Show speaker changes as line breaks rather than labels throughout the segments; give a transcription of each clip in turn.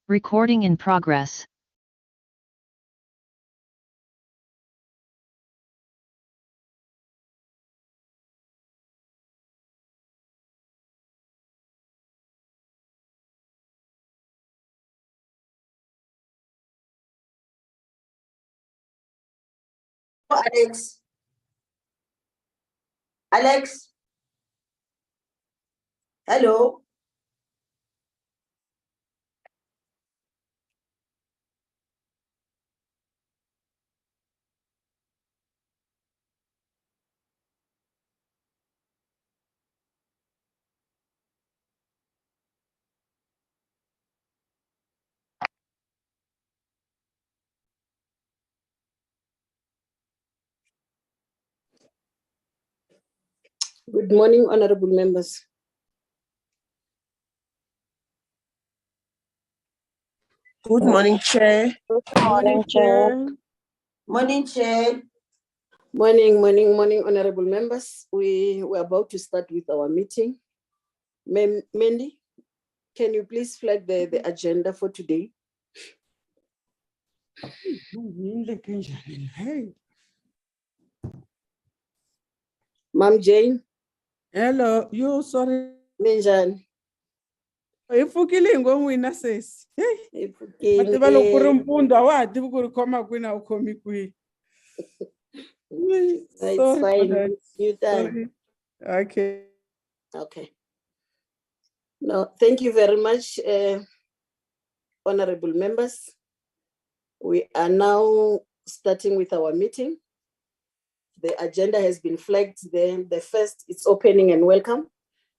Recording in progress.
Alex. Alex. Hello. Good morning, honorable members.
Good morning, Chair.
Good morning, Chair.
Morning, Chair. Morning, honorable members. We're about to start with our meeting. Mandy, can you please flag the agenda for today? Ma'am Jane,
Hello, you sorry.
Minjani.
Ifukile ngomwina sesi. Mati va loko ku ri mpundzu a wa ha tivi ku ri khoma kwini a wu khomi kwihi.
It's fine. You done?
Okay.
Okay. No, thank you very much, honorable members. We are now starting with our meeting. The agenda has been flagged. Then the first, it's opening and welcome.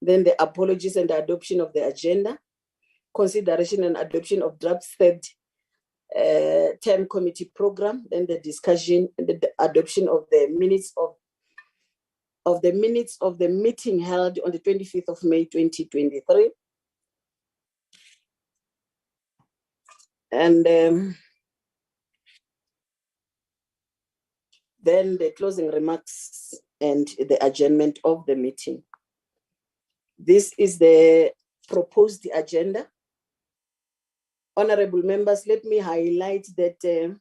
Then the apologies and the adoption of the agenda. Consideration and adoption of draft third term committee program. Then the discussion and the adoption of the minutes of the meeting held on the 25th of May, 2023. And then the closing remarks and the adjournment of the meeting. This is the proposed agenda. Honorable members, let me highlight that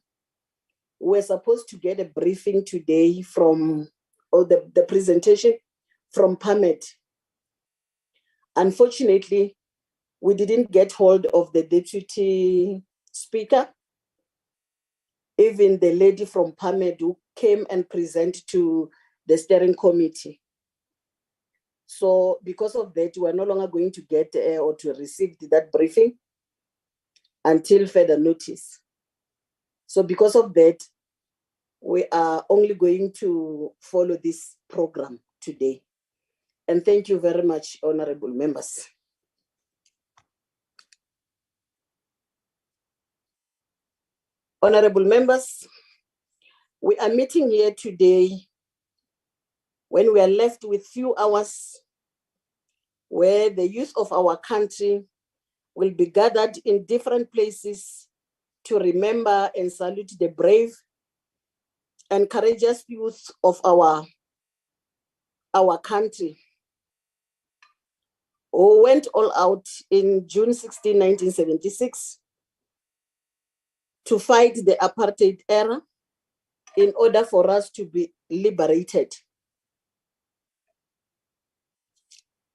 we're supposed to get a briefing today from, or the presentation from PAMED. Unfortunately, we didn't get hold of the deputy speaker, even the lady from PAMED who came and presented to the steering committee. So because of that, we're no longer going to get or to receive that briefing until further notice. So because of that, we are only going to follow this program today. And thank you very much, honorable members. Honorable members, we are meeting here today when we are left with few hours where the youth of our country will be gathered in different places to remember and salute the brave and courageous youth of our country who went all out in June 16, 1976 to fight the apartheid era in order for us to be liberated.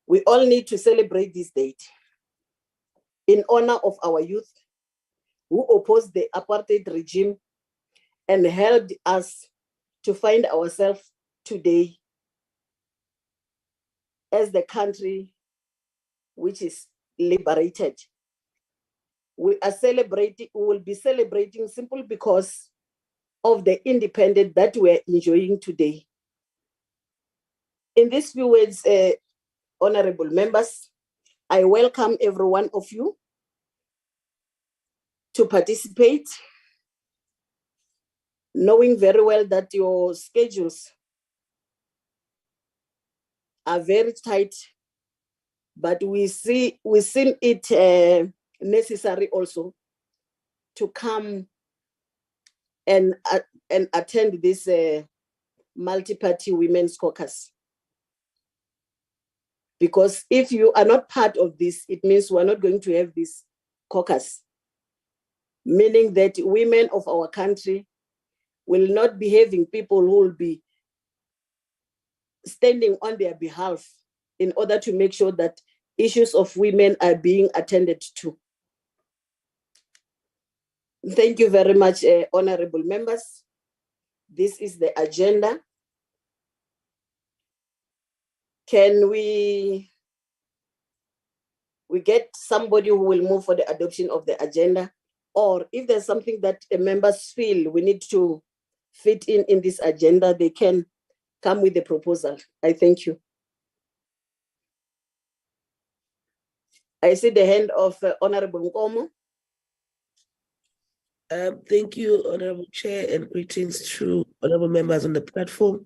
We all need to celebrate this date in honor of our youth who opposed the apartheid regime and helped us to find ourselves today as the country which is liberated. We will be celebrating simply because of the independence that we're enjoying today. In these few words, honorable members, I welcome every one of you to participate, knowing very well that your schedules are very tight, but we see it necessary also to come and attend this multi-party women's caucus. Because if you are not part of this, it means we're not going to have this caucus meaning that women of our country will not be having people who will be standing on their behalf in order to make sure that issues of women are being attended to. Thank you very much, honorable members. This is the agenda. Can we get somebody who will move for the adoption of the agenda? Or if there's something that the members feel we need to fit in this agenda, they can come with the proposal. I thank you. I see the hand of Honorable Nkomo.
Thank you, Honorable Chair, and greetings to honorable members on the platform.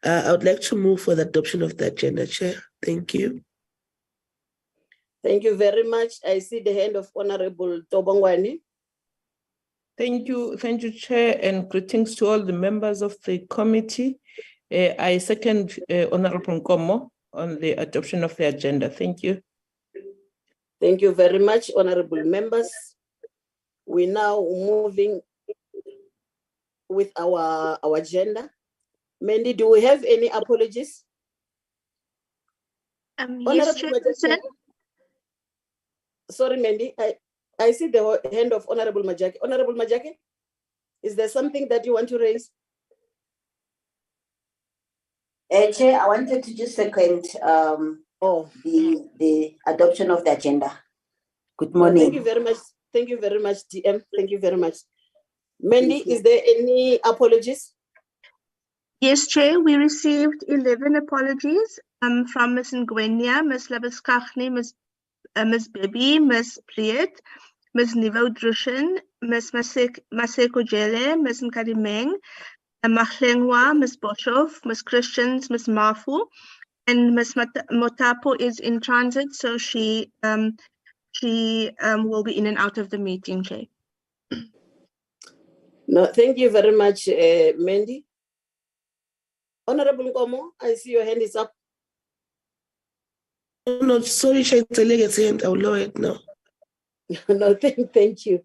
I would like to move for the adoption of the agenda, Chair. Thank you.
Thank you very much. I see the hand of Honorable Tobongwani.
Thank you, Chair, and greetings to all the members of the committee. I second Honorable Nkomo on the adoption of the agenda. Thank you.
Thank you very much, honorable members. We're now moving with our agenda. Mandy, do we have any apologies?
Yes, Chairperson.
Sorry, Mandy, I see the hand of Honorable Majaki. Honorable Majaki, is there something that you want to raise?
Chair, I wanted to just second the adoption of the agenda. Good morning.
Thank you very much. Thank you very much, TM. Thank you very much. Mandy, is there any apologies?
Yes, Chair, we received 11 apologies from Ms. Ngwenya, Ms. Labuskaghni, Ms. Bebe, Ms. Pliet, Ms. Nivo Drushin, Ms. Maseko Jele, Ms. Nkadimeng, Mahlengwa, Ms. Boshoff, Ms. Christians, Ms. Mafu, and Ms. Motapo is in transit, so she will be in and out of the meeting, Chair.
No, thank you very much, Mandy. Honorable Nkomo, I see your hand is up.
No, sorry, Chair, it's a legacy hand. I'll lower it now.
No, thank you.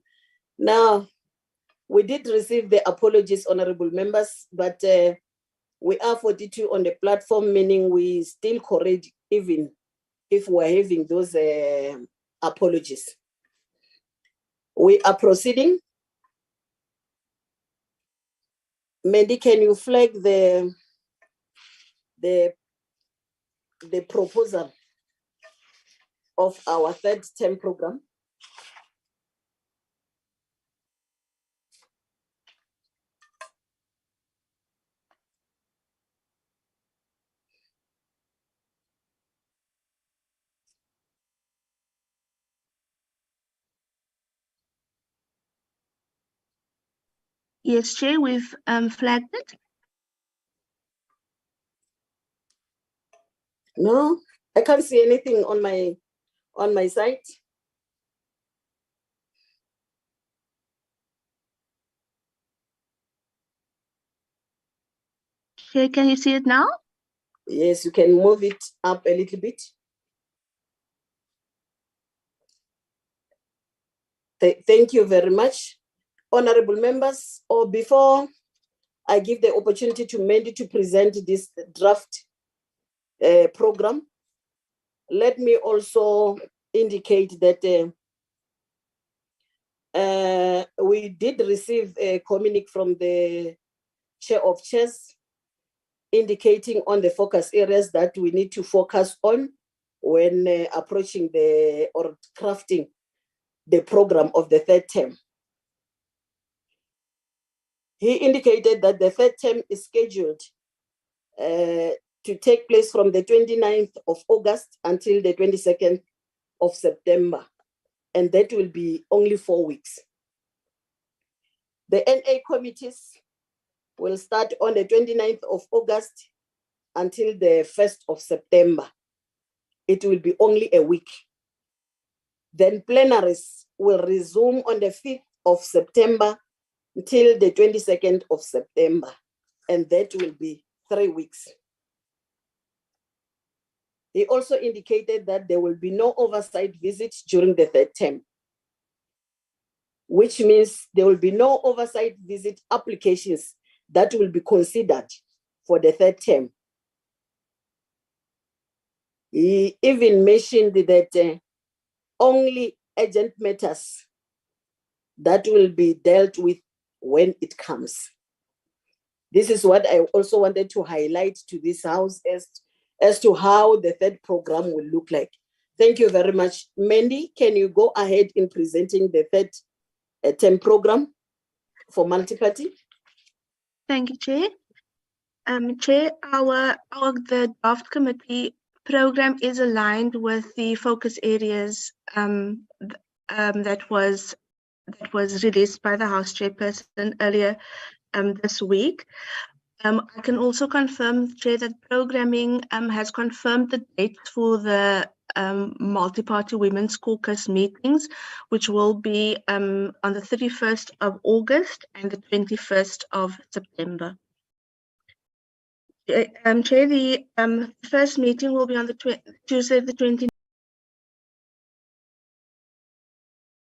Now, we did receive the apologies, honorable members, but we are 42 on the platform, meaning we still correct even if we're having those apologies. We are proceeding. Mandy, can you flag the proposal of our third term program?
Yes, Chair, we've flagged it.
No, I can't see anything on my site.
Chair, can you see it now?
Yes, you can move it up a little bit. Thank you very much, honorable members. Or before I give the opportunity to Mandy to present this draft program, let me also indicate that we did receive a communique from the chair of chairs indicating on the focus areas that we need to focus on when approaching or crafting the program of the third term. He indicated that the third term is scheduled to take place from the 29th of August until the 22nd of September, and that will be only 4 weeks. The NA committees will start on the 29th of August until the 1st of September. It will be only a week. Then plenaries will resume on the 5th of September until the 22nd of September, and that will be 3 weeks. He also indicated that there will be no oversight visits during the third term. which means there will be no oversight visit applications that will be considered for the third term. He even mentioned that only urgent matters that will be dealt with when it comes. This is what I also wanted to highlight to this house as to how the third program will look like. Thank you very much. Mandy, can you go ahead in presenting the third term program for multi-party?
Thank you, Chair. Chair, the draft committee program is aligned with the focus areas that was released by the House Chairperson earlier this week. I can also confirm, Chair, that programming has confirmed the dates for the multi-party women's caucus meetings, which will be on the 31st of August and the 21st of September. Chair, the first meeting will be on the Tuesday, the 29th.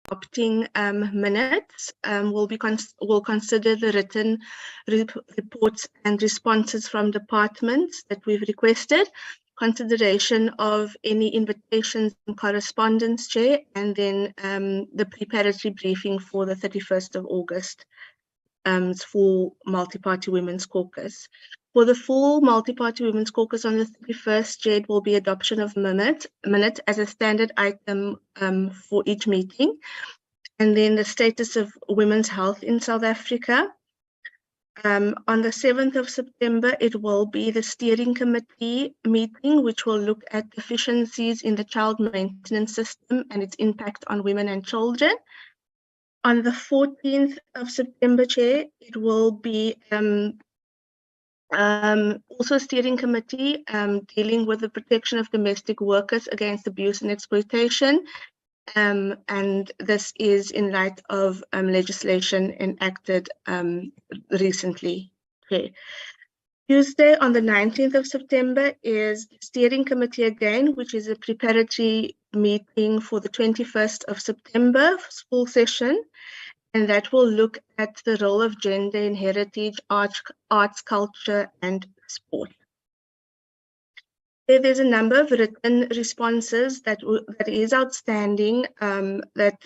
Adopting minutes will consider the written reports and responses from departments that we've requested, consideration of any invitations and correspondence, Chair, and then the preparatory briefing for the 31st of August for multi-party women's caucus. For the full multi-party women's caucus on the 31st, Chair, it will be adoption of minutes as a standard item for each meeting. And then the status of women's health in South Africa. On the 7th of September, it will be the steering committee meeting, which will look at deficiencies in the child maintenance system and its impact on women and children. On the 14th of September, Chair, it will be also a steering committee dealing with the protection of domestic workers against abuse and exploitation. And this is in light of legislation enacted recently. Okay. Tuesday on the 19th of September is the steering committee again, which is a preparatory meeting for the 21st of September full session. And that will look at the role of gender in heritage, arts, culture, and sport. There's a number of written responses that is outstanding that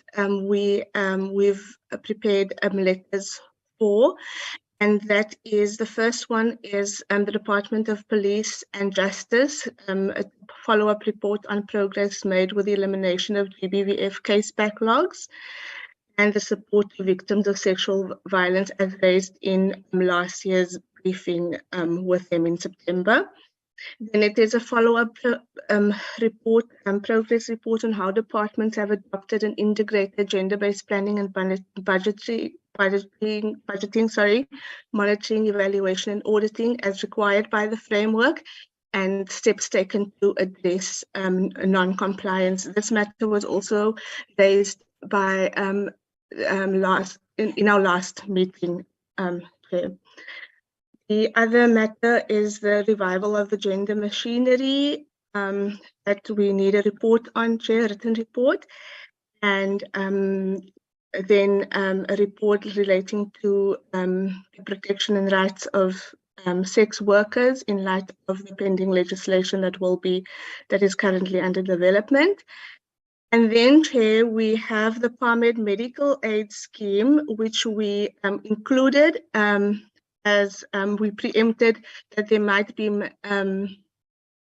we've prepared letters for. And that is, the first one is the Department of Police and Justice, a follow-up report on progress made with the elimination of GBVF case backlogs and the support to victims of sexual violence as raised in last year's briefing with them in September. Then it is a follow-up report, progress report on how departments have adopted an integrated gender-based planning and budgeting, monitoring, evaluation, and auditing as required by the framework, and steps taken to address non-compliance. This matter was also raised by in our last meeting. The other matter is the revival of the gender machinery that we need a report on, Chair, written report, and then a report relating to the protection and rights of sex workers in light of the pending legislation that is currently under development. And then, Chair, we have the PARMED medical aid scheme, which we included as we preempted that there might be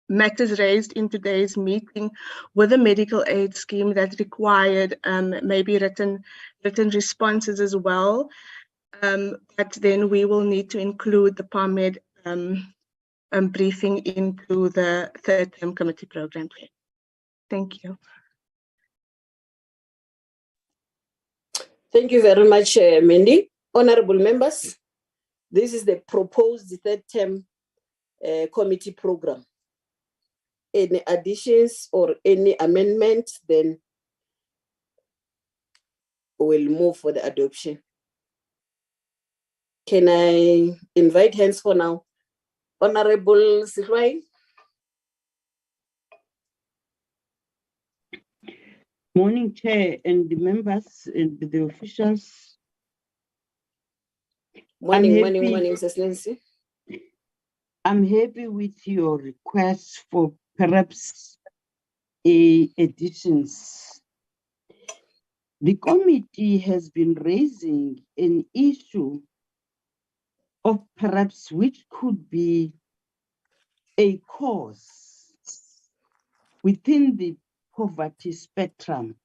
matters raised in today's meeting with a medical aid scheme that required maybe written responses as well. But then we will need to include the PARMED briefing into the third term committee program. Thank you.
Thank you very much, Mandy. Honorable members, this is the proposed third term committee program. Any additions or any amendments, then we'll move for the adoption. Can I invite hands for now? Honorable Sirwai.
Morning, Chair, and the members and the officials.
Morning,
I'm
morning,
happy.
morning, Ms. Nancy.
I'm happy with your request for perhaps additions. The committee has been raising an issue of perhaps which could be a cause within the poverty spectrum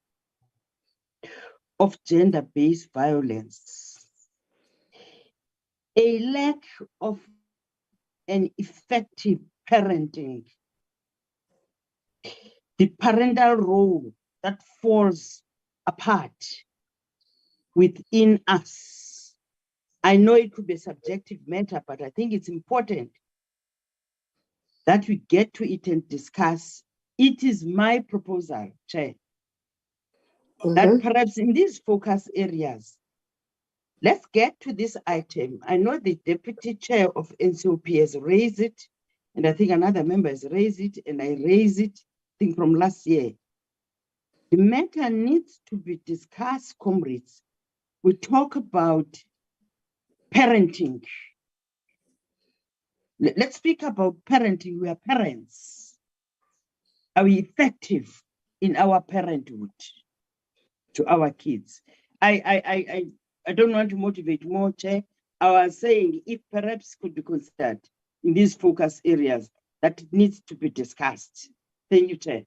of gender-based violence, a lack of an effective parenting, the parental role that falls apart within us. I know it could be a subjective matter, but I think it's important that we get to it and discuss. It is my proposal, Chair, that perhaps in these focus areas, let's get to this item. I know the Deputy Chair of NCOP has raised it, and I think another member has raised it, and I raised it, I think from last year. The matter needs to be discussed, comrades. We talk about parenting. Let's speak about parenting. We are parents. Are we effective in our parenthood to our kids? I don't want to motivate more, Chair. I was saying if perhaps could be considered in these focus areas that it needs to be discussed. Thank you, Chair.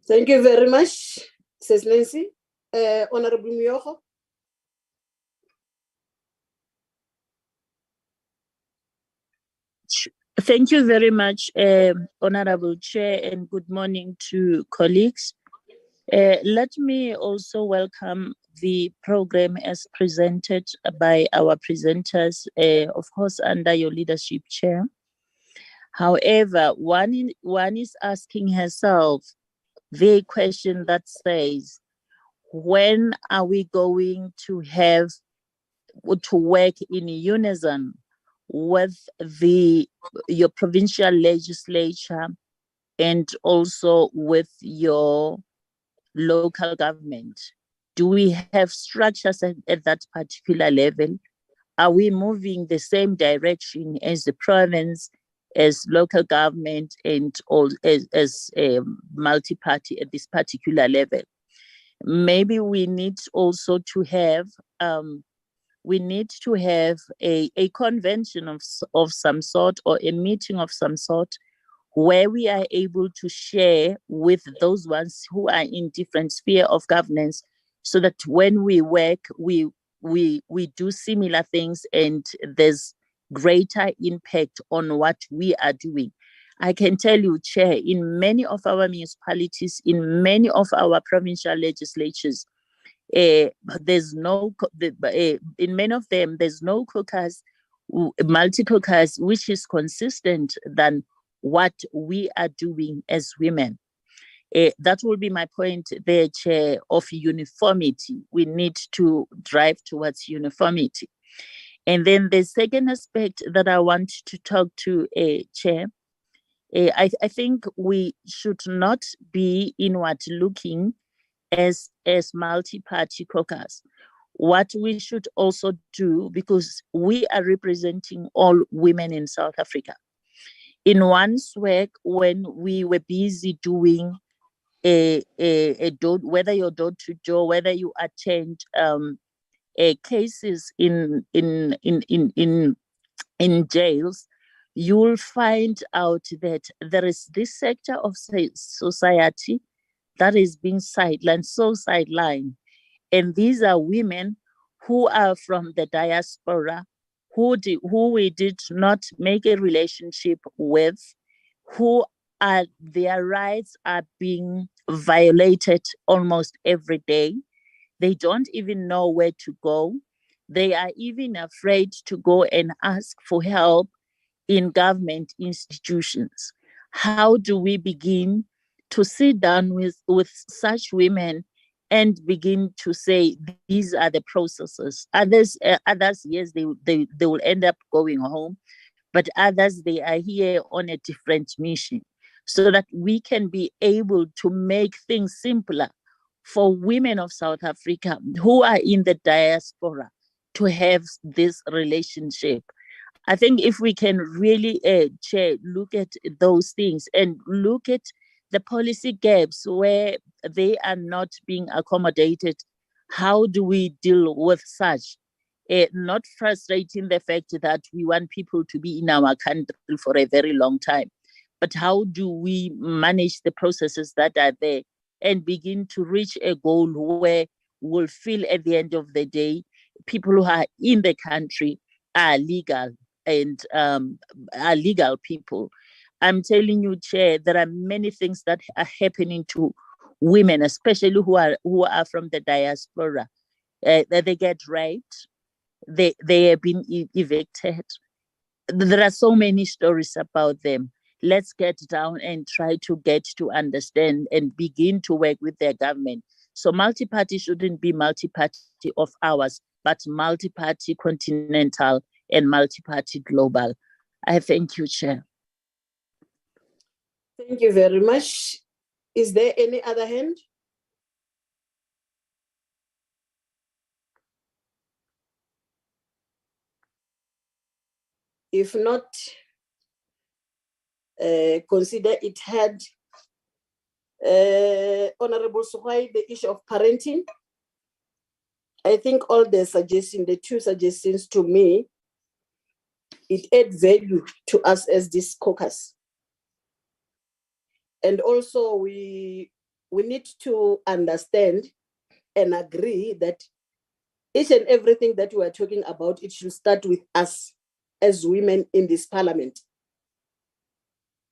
Thank you very much, Ms. Nancy. Honorable Myoho.
Thank you very much, Honorable Chair, and good morning to colleagues. Let me also welcome the program as presented by our presenters, of course, under your leadership, Chair. However, one is asking herself the question that says, when are we going to have to work in unison with your provincial legislature and also with your local government? Do we have structures at that particular level? Are we moving the same direction as the province, as local government, and all as a multi-party at this particular level? Maybe we need also to have a convention of some sort, or a meeting of some sort, where we are able to share with those ones who are in different sphere of governance, so that when we work, we do similar things and there's greater impact on what we are doing. I can tell you, Chair, in many of our municipalities, in many of our provincial legislatures, there's no, in many of them, there's no caucus, multi-caucus, which is consistent than what we are doing as women. That will be my point there, Chair, of uniformity. We need to drive towards uniformity. And then the second aspect that I want to talk to, Chair, I think we should not be inward looking as multi-party caucus. What we should also do, because we are representing all women in South Africa. In one's work, when we were busy doing whether you're door to door, whether you attend cases in jails, you'll find out that there is this sector of society that is being sidelined. And these are women who are from the diaspora, who we did not make a relationship with, who are, their rights are being violated almost every day. They don't even know where to go. They are even afraid to go and ask for help in government institutions. How do we begin to sit down with such women and begin to say, these are the processes? Others, yes, they will end up going home, but others, they are here on a different mission. so that we can be able to make things simpler for women of South Africa who are in the diaspora to have this relationship. I think if we can really, Chair, look at those things and look at the policy gaps where they are not being accommodated, how do we deal with such? Not frustrating the fact that we want people to be in our country for a very long time, but how do we manage the processes that are there and begin to reach a goal where we'll feel at the end of the day, people who are in the country are legal and are legal people. I'm telling you, Chair, there are many things that are happening to women, especially who are from the diaspora. That they get raped, they have been evicted. There are so many stories about them. Let's get down and try to get to understand and begin to work with their government. So multi-party shouldn't be multi-party of ours, but multi-party continental and multi-party global. I thank you, Chair.
Thank you very much. Is there any other hand? If not, consider it had. Honorable Suhai, the issue of parenting. I think all the two suggestions to me, it adds value to us as this caucus. And also we need to understand and agree that each and everything that we are talking about, it should start with us as women in this parliament.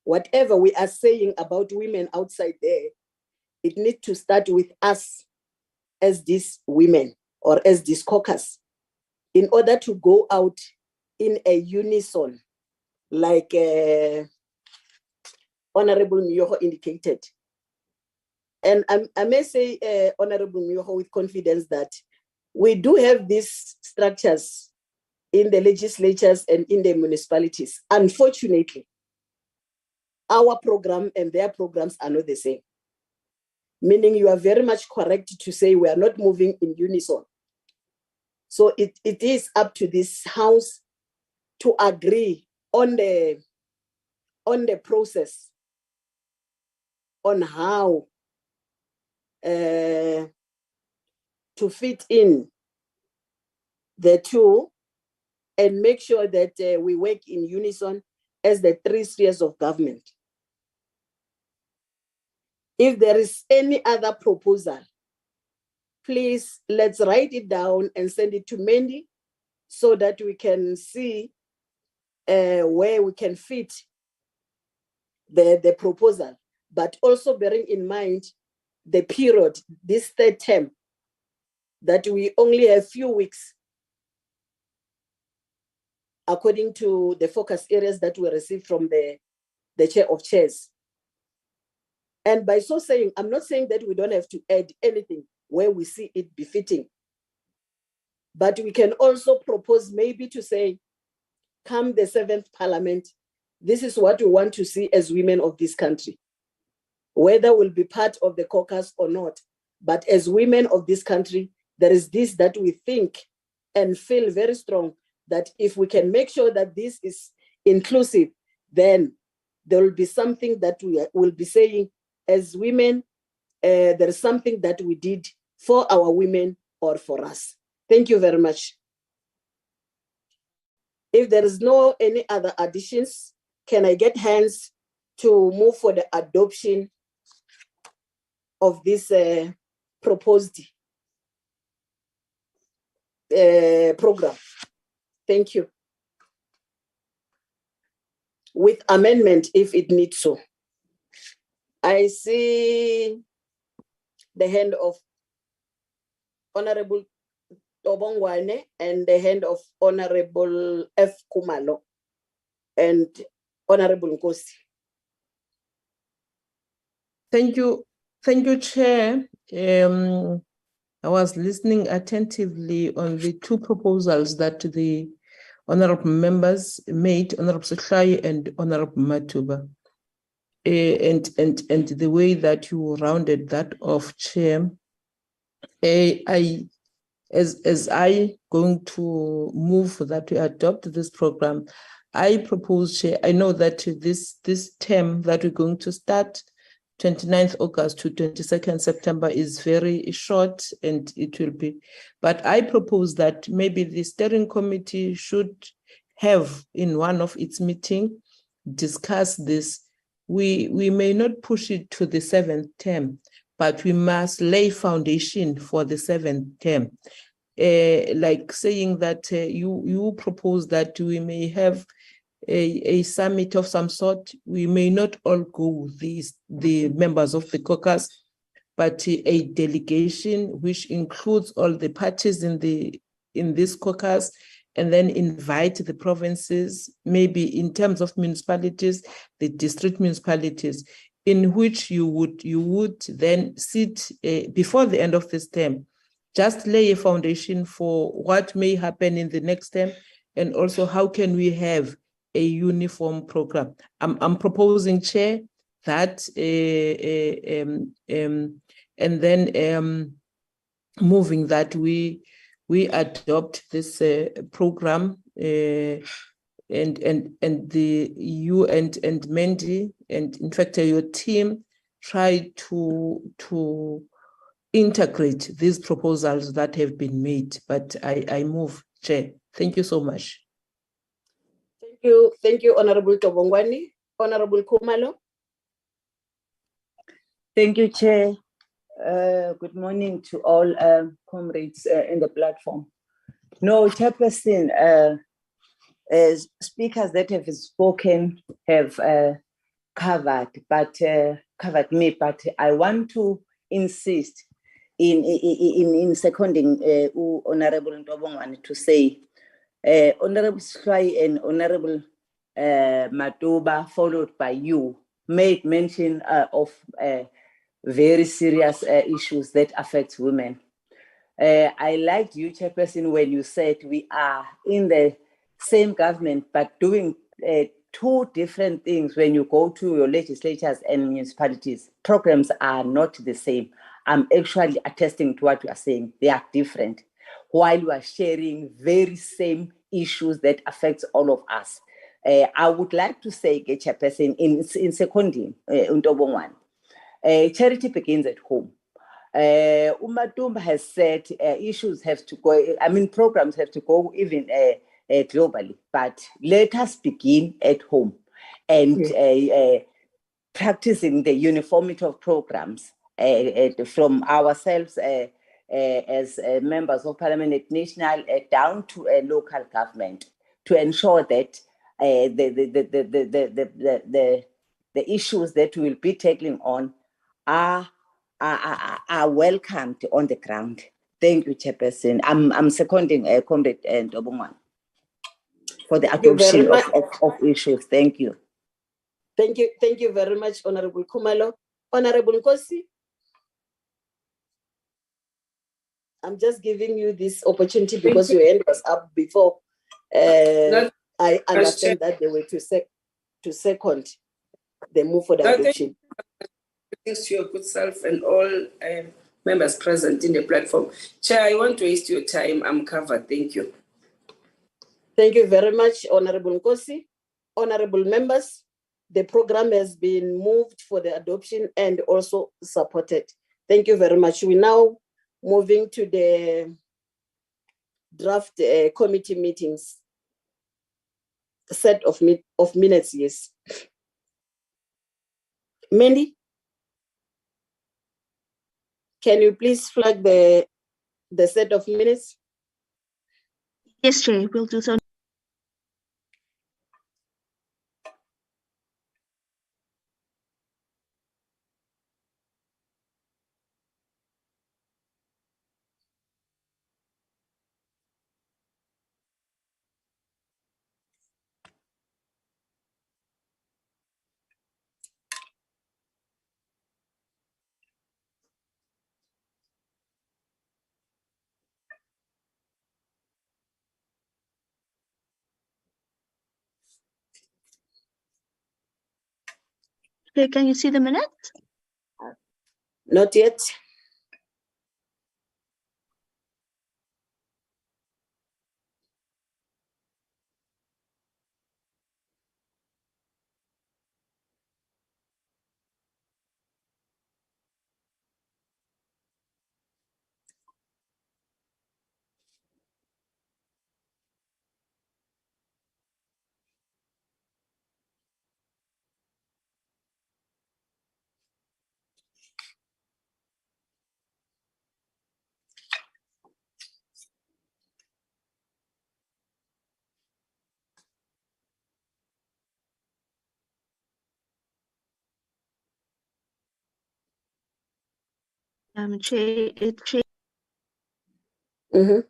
Whatever we are saying about women outside there, it needs to start with us as these women or as this caucus in order to go out in a unison, like Honorable Myoho indicated. And I may say, Honorable Myoho, with confidence that we do have these structures in the legislatures and in the municipalities. Unfortunately, our program and their programs are not the same. Meaning you are very much correct to say we are not moving in unison. So it is up to this house to agree on the process, on how to fit in the two and make sure that we work in unison as the three spheres of government. If there is any other proposal, please let's write it down and send it to Mandy so that we can see where we can fit the proposal, but also bearing in mind the period, this third term, that we only have few weeks according to the focus areas that we received from the chair of chairs. And by so saying, I'm not saying that we don't have to add anything where we see it befitting, but we can also propose maybe to say, come the 7th parliament, this is what we want to see as women of this country, whether we'll be part of the caucus or not. But as women of this country, there is this that we think and feel very strong that if we can make sure that this is inclusive, then there will be something that we will be saying as women, there is something that we did for our women or for us. Thank you very much. If there is no any other additions, can I get hands to move for the adoption of this proposed program? Thank you. With amendment, if it needs so. I see the hand of Honorable Tobongwane and the hand of Honorable F. Kumalo and Honorable Nkosi.
Thank you, Chair. I was listening attentively on the two proposals that the honorable members made, Honorable Seklai and Honorable Matuba. and the way that you rounded that off, Chair, as I going to move that we adopt this program, I propose, Chair, I know that this term that we're going to start 29th August to 22nd September is very short, and it will be, but I propose that maybe the steering committee should have in one of its meetings discuss this. We may not push it to the 7th term, but we must lay foundation for the 7th term. Like saying that you propose that we may have a summit of some sort. We may not all go, the members of the caucus, but a delegation which includes all the parties in this caucus, and then invite the provinces, maybe in terms of municipalities, the district municipalities, in which you would then sit before the end of this term, just lay a foundation for what may happen in the next term, and also how can we have a uniform program. I'm proposing, Chair, that and then moving that we adopt this program, and you and Mandy, and in fact your team, try to integrate these proposals that have been made. But I move, Chair. Thank you so much.
Thank you, Honorable Tobongwani. Honorable Kumalo.
Thank you, Chair. Good morning to all comrades in the platform. No, Chairperson, speakers that have spoken have covered me, but I want to insist in seconding Honorable Ntobongwane to say, Honorable Swai and Honorable Matuba, followed by you, made mention of very serious issues that affect women. I liked you, Chairperson, when you said we are in the same government, but doing two different things. When you go to your legislatures and municipalities, programs are not the same. I'm actually attesting to what you are saying. They are different. While you are sharing very same issues that affects all of us. I would like to say, Chairperson, in seconding, Ntobongwane, charity begins at home. Umatumba has said issues have to go, programs have to go even globally, but let us begin at home and practicing the uniformity of programs from ourselves as members of parliament at national down to a local government, to ensure that the issues that we'll be tackling on are welcomed on the ground. Thank you, Chairperson. I'm seconding Comrade Ntobongwane for the adoption of issues. Thank you.
Thank you very much, Honorable Kumalo. Honorable Nkosi, I'm just giving you this opportunity because your hand was up before. I understand that they were to second the move for the adoption.
Thanks to your good self and all members present in the platform. Chair, I won't waste your time. I'm covered. Thank you.
Thank you very much, Honorable Nkosi. Honorable members, the program has been moved for the adoption and also supported. Thank you very much. We're now moving to the draft committee meetings set of minutes, yes. Mandy, can you please flag the set of minutes?
Yes, Chair, we'll do so. Chair, can you see the minutes?
Not yet.
Chair, Chair.
Mhm.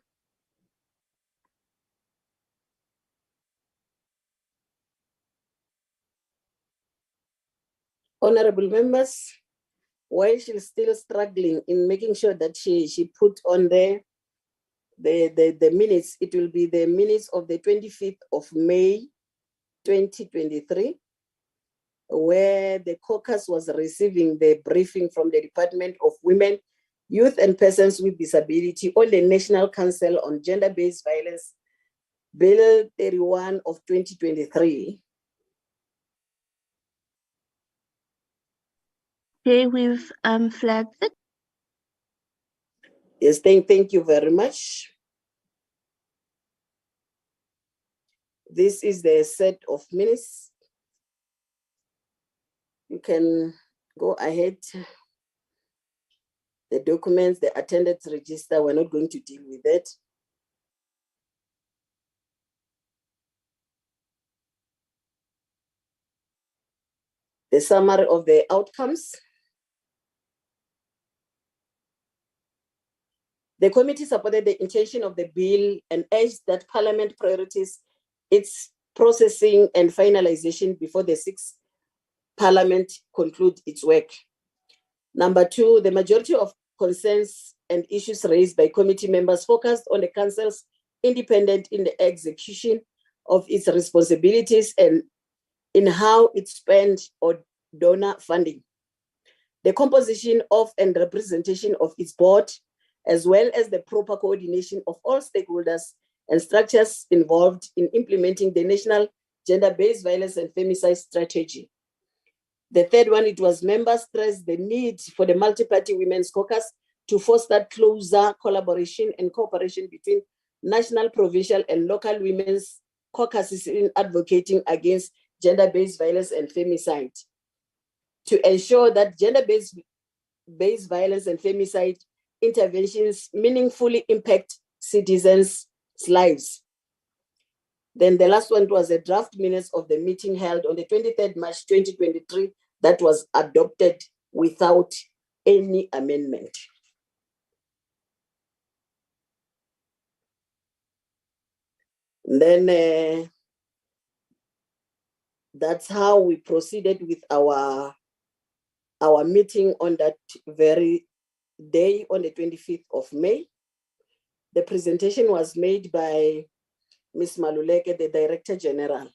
Honorable members, while she's still struggling in making sure that she put on there the minutes, it will be the minutes of the 25th of May 2023, where the caucus was receiving the briefing from the Department of Women, Youth and Persons with Disability on the National Council on Gender-Based Violence, Bill 31 of 2023.
Chair, we've flagged it.
Yes, thank you very much. This is the set of minutes. You can go ahead. The documents, the attendance register, we're not going to deal with that. The summary of the outcomes. The committee supported the intention of the bill and urged that Parliament priorities its processing and finalization before the sixth Parliament conclude its work. Number two, the majority of concerns and issues raised by committee members focused on the Council's independence in the execution of its responsibilities and in how it spent on donor funding, the composition of and representation of its board, as well as the proper coordination of all stakeholders and structures involved in implementing the National Gender-Based Violence and Femicide Strategy. The third one, it was members stressed the need for the multi-party women's caucus to foster closer collaboration and cooperation between national, provincial, and local women's caucuses in advocating against gender-based violence and femicide, to ensure that gender-based violence and femicide interventions meaningfully impact citizens' lives. Then the last one was a draft minutes of the meeting held on the 23rd March 2023 that was adopted without any amendment. And then that's how we proceeded with our meeting on that very day on the 25th of May. The presentation was made by Ms. Maluleke, the Director General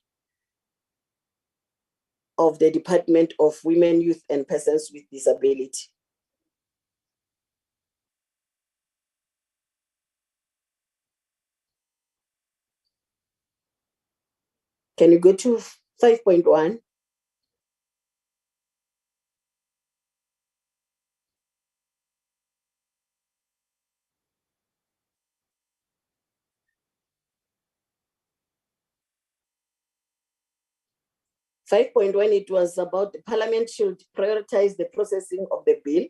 of the Department of Women, Youth and Persons with Disability. Can you go to 5.1? It was about the Parliament should prioritize the processing of the bill.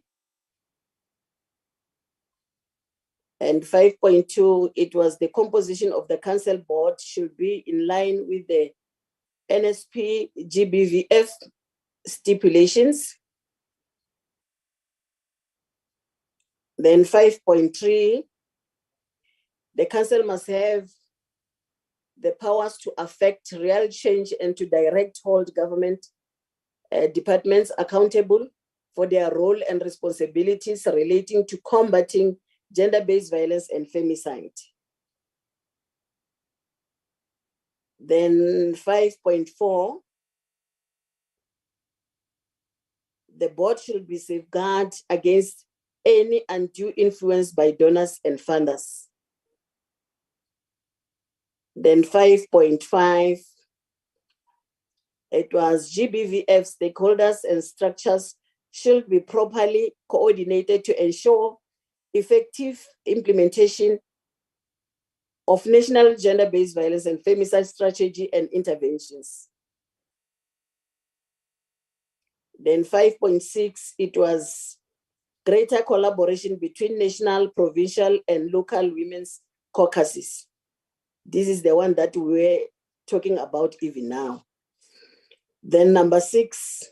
And 5.2, it was the composition of the council board should be in line with the NSP GBVF stipulations. Then 5.3, the council must have the powers to affect real change and to direct hold government departments accountable for their role and responsibilities relating to combating gender-based violence and femicide. Then 5.4, the board should be safeguarded against any undue influence by donors and funders. Then 5.5, it was GBVF stakeholders and structures should be properly coordinated to ensure effective implementation of national gender-based violence and femicide strategy and interventions. Then 5.6, it was greater collaboration between national, provincial, and local women's caucuses. This is the one that we're talking about even now. Then number 6,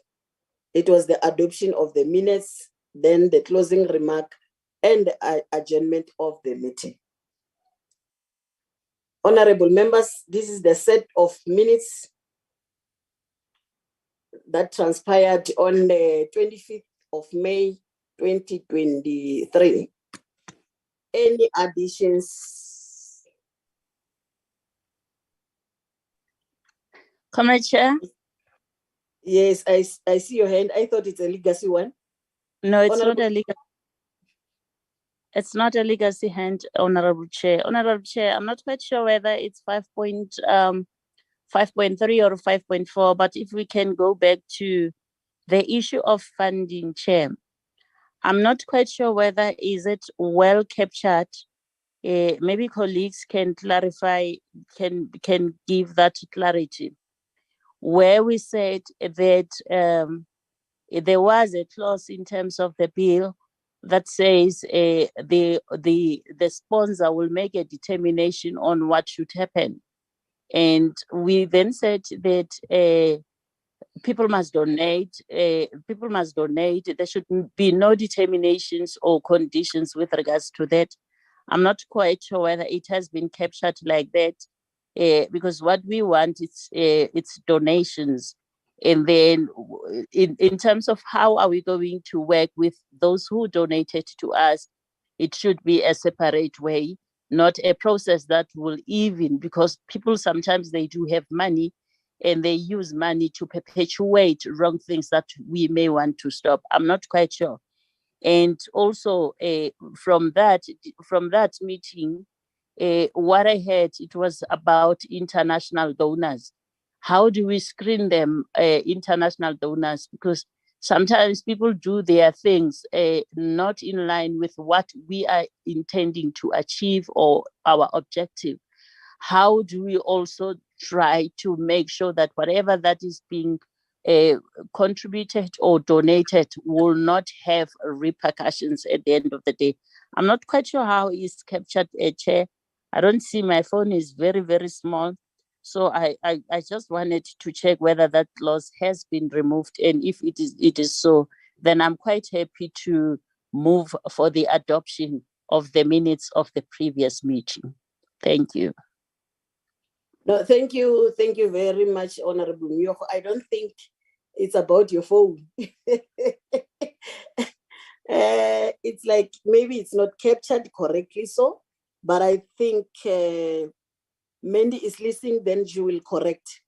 it was the adoption of the minutes, then the closing remark, and the adjournment of the meeting. Honorable members, this is the set of minutes that transpired on the 25th of May, 2023. Any additions?
Comrade Chair?
Yes, I see your hand. I thought it's a legacy one.
No, it's
Honorable-
not a legacy. It's not a legacy hand, Honorable Chair. Honorable Chair, I'm not quite sure whether it's 5.3 or 5.4, but if we can go back to the issue of funding, Chair. I'm not quite sure whether is it well captured. Maybe colleagues can clarify, can give that clarity. Where we said that there was a clause in terms of the bill that says the sponsor will make a determination on what should happen. And we then said that people must donate. There should be no determinations or conditions with regards to that. I'm not quite sure whether it has been captured like that, because what we want is it's donations. And then in terms of how are we going to work with those who donated to us, it should be a separate way, not a process that will even, because people sometimes they do have money and they use money to perpetuate wrong things that we may want to stop. I'm not quite sure. And also from that meeting, what I heard, it was about international donors. How do we screen them, international donors? Because sometimes people do their things not in line with what we are intending to achieve or our objective. How do we also try to make sure that whatever that is being contributed or donated will not have repercussions at the end of the day? I'm not quite sure how it's captured, Chair. I don't see, my phone is very, very small. So I just wanted to check whether that clause has been removed, and if it is so, then I'm quite happy to move for the adoption of the minutes of the previous meeting. Thank you.
No, thank you very much, Honorable Myoko. I don't think it's about your phone. It's like maybe it's not captured correctly, so, but I think Mandy is listening, then she will correct.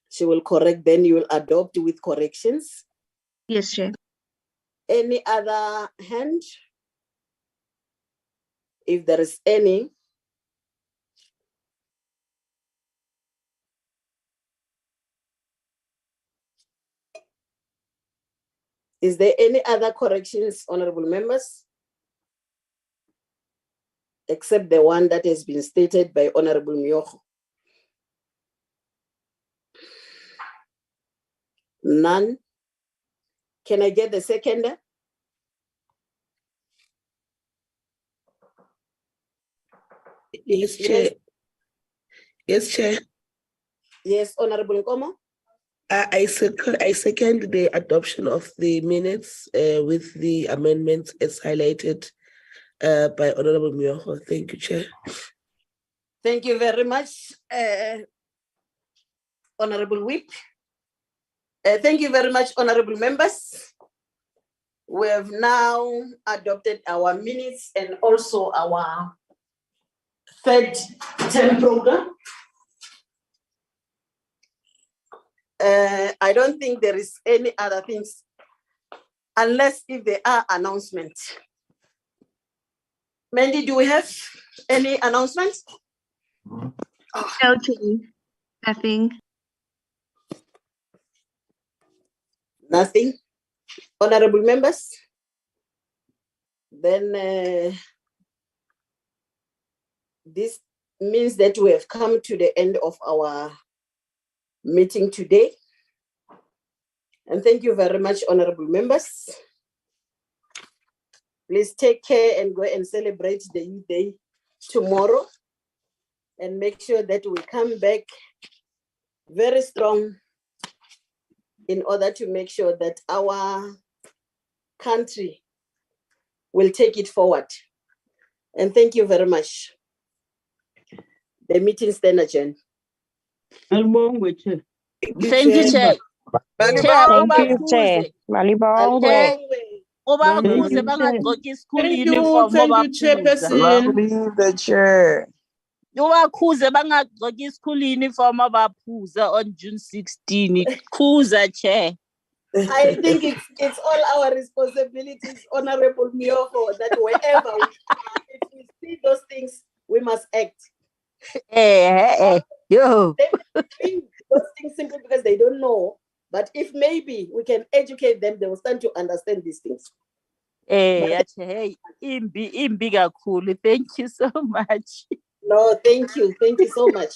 She will correct, then you will adopt with corrections.
Yes, Chair.
Any other hand? If there is any. Is there any other corrections, honorable members? Except the one that has been stated by Honorable Myoko. None. Can I get the seconder?
Yes, Chair. Yes, Chair.
Yes, Honorable Nkomo.
I second the adoption of the minutes with the amendments as highlighted by Honorable Myoko. Thank you, Chair.
Thank you very much, Honorable Whip. Thank you very much, honorable members. We have now adopted our minutes and also our third term program. I don't think there is any other things, unless if there are announcements. Mandy, do we have any announcements?
No, Chair, nothing.
Nothing. Honorable members? Then this means that we have come to the end of our meeting today. And thank you very much, honorable members. Please take care and go and celebrate the Youth Day tomorrow. And make sure that we come back very strong in order to make sure that our country will take it forward. And thank you very much. The meeting stands adjourned.
Thank you, Chair.
Thank
Chair,
Chair.
Chair, obaphuze bangagcoki school uniform,
Chairperson.
Leave the chair.
obakhuze bangagcoki school uniform abaphuze on June 16. Khuza, Chair.
I think it's all our responsibilities, Honorable Miyoko, that wherever we are, if we see those things, we must act.
Yo.
They may doing those things simply because they don't know, but if maybe we can educate them, they will start to understand these things.
Hey, imbi kakhulu. Thank you so much.
No, thank you so much.